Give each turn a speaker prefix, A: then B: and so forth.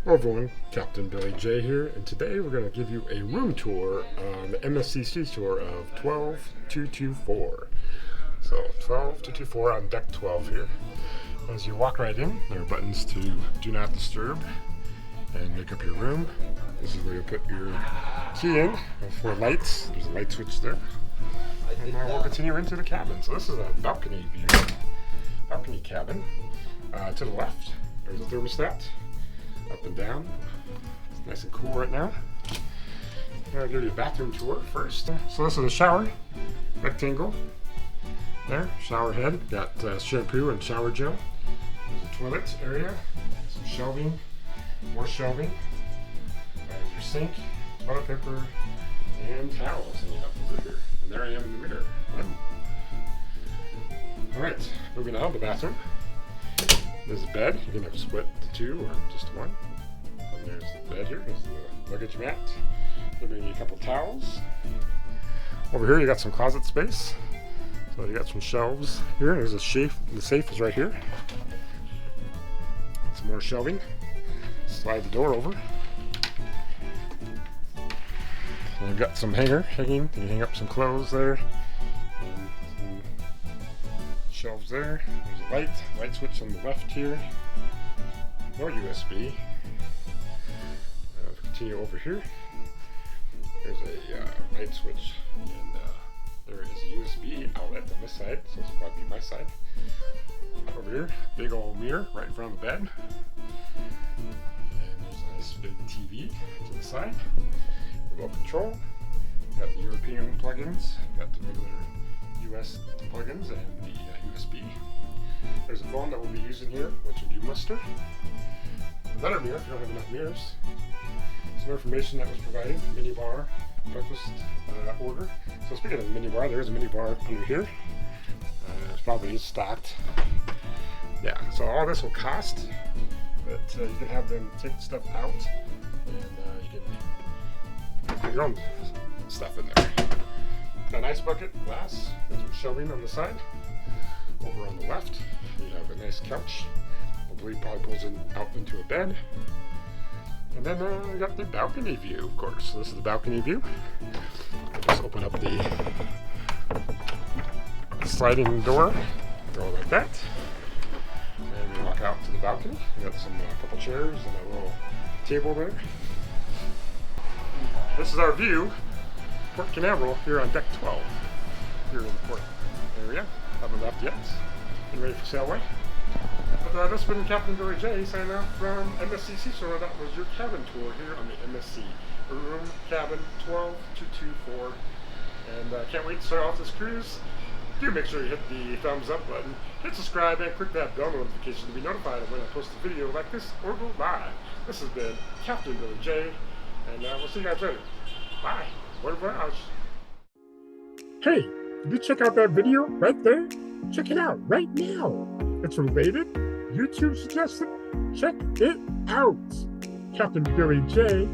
A: Hello everyone, Captain Billy J here, and today we're going to give you a room tour on the MSC Seashore of 12224. So 12224 on deck 12 here. As you walk right in, there are buttons to do not disturb and make up your room. This is where you put your key in for lights. There's a light switch there. And we'll continue into the cabin. So this is a balcony view, balcony cabin. To the left, there's a thermostat. Up and down. It's nice and cool right now. I'll give you a bathroom tour first. So this is a shower, rectangle. There, shower head. Got shampoo and shower gel. There's a toilet area, some shelving, more shelving. There's your sink, toilet paper, and towels. And you have over here. And there I am in the mirror. All right, moving on to the bathroom. There's a bed. You can have split to two or just one. And there's the bed here. There's the luggage mat. There'll be a couple towels. Over here you got some closet space. So you got some shelves here. There's a safe. The safe is right here. Some more shelving. Slide the door over. And you've got some hanger hanging. You can hang up some clothes there. Shelves there. There's a light switch on the left here. More USB. Continue over here. There's a light switch, and there is a USB outlet on this side, so this will probably be my side. Over here, big old mirror right in front of the bed. And there's a nice big TV to the side. Remote control. Got the European plugins. Got the regular US plugins and the USB. There's a phone that we'll be using here, which will do muster. Another mirror if you don't have enough mirrors. Some information that was provided, mini bar, breakfast order. So speaking of the mini bar, there is a mini bar under here. It's probably stocked. Yeah, so all this will cost, but you can have them take the stuff out and you can put your own stuff in there. Got an ice bucket, glass, and some shelving on the side. Over on the left, you have a nice couch. I believe probably pulls out into a bed. And then we got the balcony view, of course. So this is the balcony view. I'll just open up the sliding door, go like that. And we walk out to the balcony. We got some couple chairs and a little table there. This is our view. Port Canaveral here on deck 12, here in the port area. Haven't left yet. Getting ready for sail away. But this has been Captain Billy J signing off from MSC Seashore. That was your cabin tour here on the MSC room cabin 12224. And can't wait to start off this cruise. Do make sure you hit the thumbs up button, hit subscribe, and click that bell notification to be notified of when I post a video like this or go live. This has been Captain Billy J, and we'll see you guys later. Bye. Bon voyage. Hey, did you check out that video right there? Check it out right now. It's related. YouTube suggested. Check it out. Captain Billy J